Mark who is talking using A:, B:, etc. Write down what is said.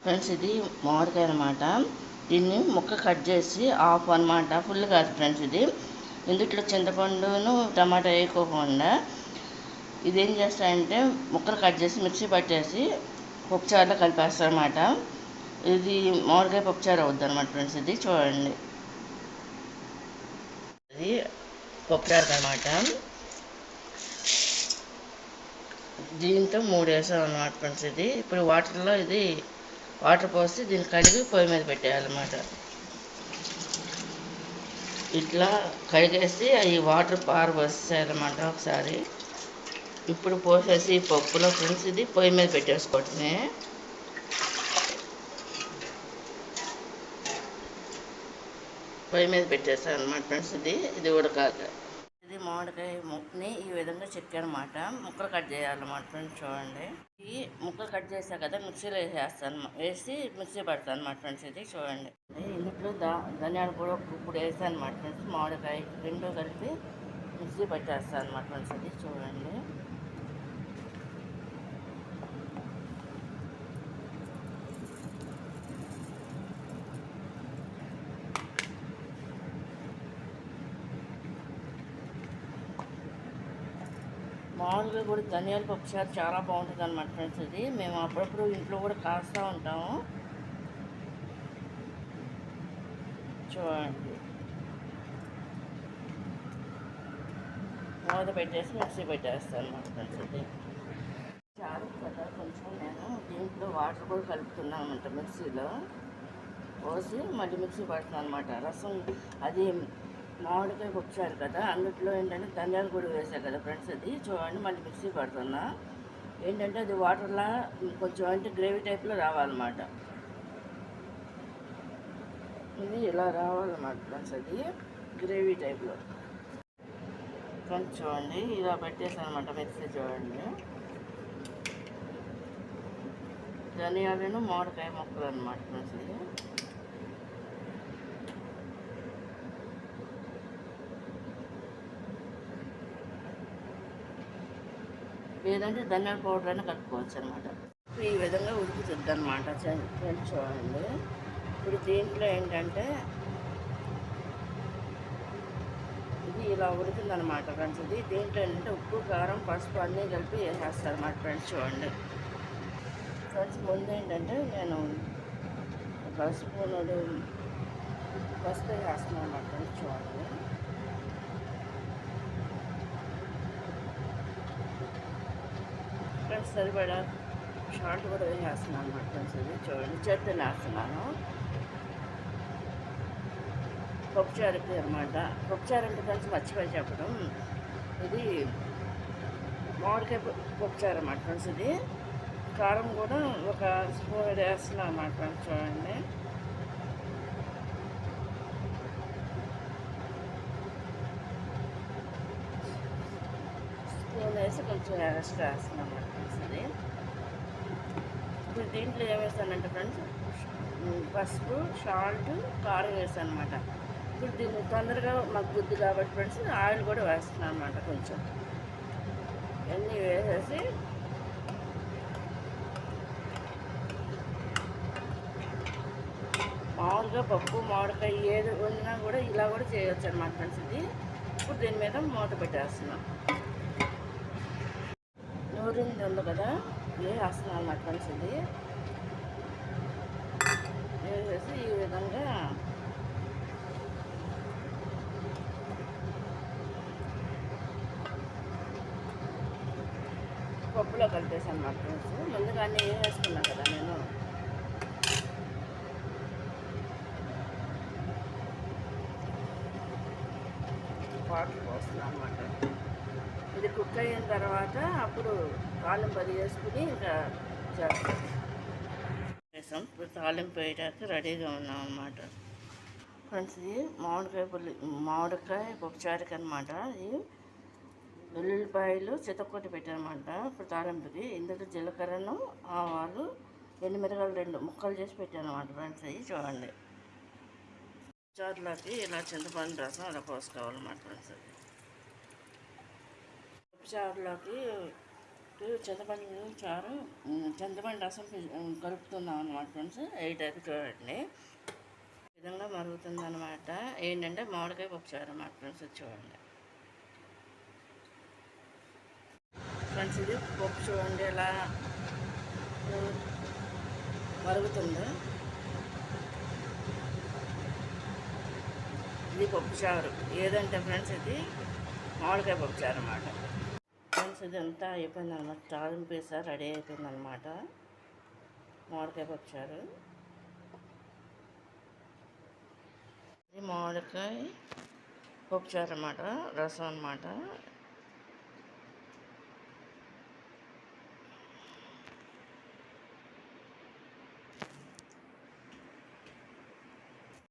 A: Friends ఇది మామిడికాయ అనమాట. దీన్ని ముక్క కట్ చేసి ఆఫ్ అనమాట, ఫుల్ కాదు ఫ్రెండ్స్. ఇది ఇందుట్లో చింతపండును టమాటా వేయకోకుండా ఇదేం చేస్తాయంటే ముక్కలు కట్ చేసి మిక్సీ పట్టేసి పప్పుచారులో కలిపేస్తారనమాట. ఇది మామిడికాయ పప్పుచారు అవుద్ది అనమాట ఫ్రెండ్స్. ఇది చూడండి, ఇది పప్పుచారు అనమాట. దీంతో 3 వేసాం అనమాట ఫ్రెండ్స్. ఇది ఇప్పుడు వాటర్లో వాటర్ పోసి దీన్ని కడిగి పొయ్యి మీద పెట్టేయాలన్నమాట. ఇట్లా కడిగేసి అవి వాటర్ పారబోసేయాలన్నమాట ఒకసారి. ఇప్పుడు పోసేసి పప్పులో ఫ్రెండ్స్ ఇది పొయ్యి మీద పెట్టేసుకోవటమే. పొయ్యి మీద పెట్టేస్తాను అనమాట ఫ్రెండ్స్. ఇది ఉడకాక ఇది మామిడికాయ ముక్కని ఈ విధంగా చెక్కానమాట. ముక్కలు కట్ చేయాలన్నమాట ఫ్రెండ్స్. చూడండి, ఈ ముక్కలు కట్ చేసా కదా మిక్సీలో వేసి మిక్సీ పడతాను అనమాట ఫ్రెండ్స్. ఇది చూడండి, ఇంట్లో ధనియాలు కూడా ఇప్పుడు వేసాను అనమాట ఫ్రెండ్స్. మామిడికాయ రెండు కలిపి మిక్సీ పట్టేస్తాను అనమాట ఫ్రెండ్స్. ఇది చూడండి, మామూలుగా కూడా ధనియాల పప్పుచారు చాలా బాగుంటుంది అనమాట ఫ్రెండ్స్. ఇది మేము అప్పుడప్పుడు ఇంట్లో కూడా కాస్తూ ఉంటాము. చూడండి, మూత పెట్టేసి మిక్సీ పెట్టేస్తాను అనమాట ఫ్రెండ్స్. ఇది చారు కదా, కొంచెం నేను దీంట్లో వాటర్ కూడా కలుపుతున్నాను అనమాట. మిక్సీలో పోసి మళ్ళీ మిక్సీ పడుతున్నాను అనమాట. రసం అది మామిడికాయ పప్పుచారు కదా, అందులో ఏంటంటే ధనియాలు కూడా వేసాను కదా ఫ్రెండ్స్. అది చూడండి, మళ్ళీ మిక్సీ పడుతున్నా. ఏంటంటే అది వాటర్లా కొంచెం అంటే గ్రేవీ టైప్లో రావాలన్నమాట. ఇది ఇలా రావాలన్నమాట ఫ్రెండ్స్. అది గ్రేవీ టైప్లో ఫ్రెండ్స్. చూడండి, ఇలా పెట్టేసాను అనమాట మిక్సీ. చూడండి, ధనియాలను మామిడికాయ ముక్కలు అనమాట ఫ్రెండ్స్. ఇది లేదంటే ధనియాల పౌడర్ అయినా కలుపుకోవచ్చు అనమాట. ఈ విధంగా ఉడుకుతుంది అనమాట ఫ్రెండ్స్. చూడండి, ఇప్పుడు దీంట్లో ఏంటంటే ఇది ఇలా ఉడికిందనమాట ఫ్రెండ్స్. ఇది దీంట్లో ఏంటంటే ఉప్పు, కారం, పసుపు అన్నీ కలిపి వేసేస్తారు అన్నమాట ఫ్రెండ్స్. చూడండి ఫ్రెండ్స్, ముందు ఏంటంటే నేను పసుపు వేస్తున్నాను అన్నమాట ఫ్రెండ్స్. చూడండి, ఫ్రెండ్స్ సరిపడా షాల్ట్ కూడా వేసేస్తున్నాను అన్నమాట ఫ్రెండ్స్. ఇది చూడండి, చట్నీ వేస్తున్నాను పప్పుచారుకి అనమాట. పప్పుచారు అంటే ఫ్రెండ్స్ మర్చిపోయి చెప్పడం, ఇది మామిడికాయ పప్పుచారు అన్నమాట ఫ్రెండ్స్. ఇది కారం కూడా ఒక స్పూన్ వేస్తున్నాను అన్నమాట ఫ్రెండ్స్. చూడండి, స్పూన్ వేసి కొంచెం ఎక్స్ట్రా వేస్తున్నాను అన్నమాట ఫ్రెండ్స్. ఇది ఇప్పుడు దీంట్లో ఏం వేస్తానంటే ఫ్రెండ్స్, పసుపు, సాల్ట్, కారం వేస్తాను అనమాట. ఇప్పుడు దీన్ని తొందరగా మాకు గుద్దు కాబట్టి ఫ్రెండ్స్ ఆయిల్ కూడా వేస్తున్నాను అనమాట. కొంచెం ఇవన్నీ వేసేసి మామూలుగా పప్పు, మామిడికాయ ఏది వండినా కూడా ఇలా కూడా చేయవచ్చు అనమాట ఫ్రెండ్స్. ఇది ఇప్పుడు దీని మీద మూత పెట్టేస్తున్నాం. నూరింది ఉంది కదా, వేసేస్తున్నాను అన్నమాట ఫ్రెండ్స్. ఇది వేసేసి ఈ విధంగా పప్పులో కలిపేసాను అన్నమాట ఫ్రెండ్స్. ముందుగా అన్నీ వేసుకున్నా కదా నేను. వాటర్ పోస్తున్నాను అన్నమాట. ఇది కుక్ అయిన తర్వాత అప్పుడు తాలింపు అది వేసుకుని ఇంకా చేస్తాం. ఇప్పుడు తాలింపు వేయడానికి రెడీగా ఉన్నాం అన్నమాట ఫ్రెండ్స్. ఇది మామిడికాయ పప్పుచారుకి అనమాట. ఇది వెల్లుల్లిపాయలు చితక్కొట్టి పెట్టానమాట ఇప్పుడు తాలింపుకి. ఇందులో జీలకర్రను, ఆవాలు, ఎండుమిరగాయలు 2 ముక్కలు చేసి పెట్టాను అన్నమాట ఫ్రెండ్స్. అవి చూడండి, చారులోకి ఇలా చింతపండు రసం అలా పోసుకోవాలన్నమాట ఫ్రెండ్స్. చారులోకి చింతపండు చారు చింతపండు రసం కలుపుతున్నాం అనమాట ఫ్రెండ్స్. 8 అయితే చూడండి ఈ విధంగా మరుగుతుంది అనమాట. ఏంటంటే మామిడికాయ పప్పుచారు అన్నమాట ఫ్రెండ్స్. చూడండి ఫ్రెండ్స్, ఇది పప్పు చూడండి ఎలా మరుగుతుందో. ఇది పప్పుచారు ఏదంటే ఫ్రెండ్స్ ఇది మామిడికాయ పప్పుచారు అన్నమాట ఫ్రెండ్స్. ఇది అంతా అయిపోయింది అనమాట. తాలింపు వేసా రెడీ అయిపోయింది అనమాట మామిడికాయ పప్పుచారు. ఇది మామిడికాయ పప్పుచారు అన్నమాట, రసం అన్నమాట.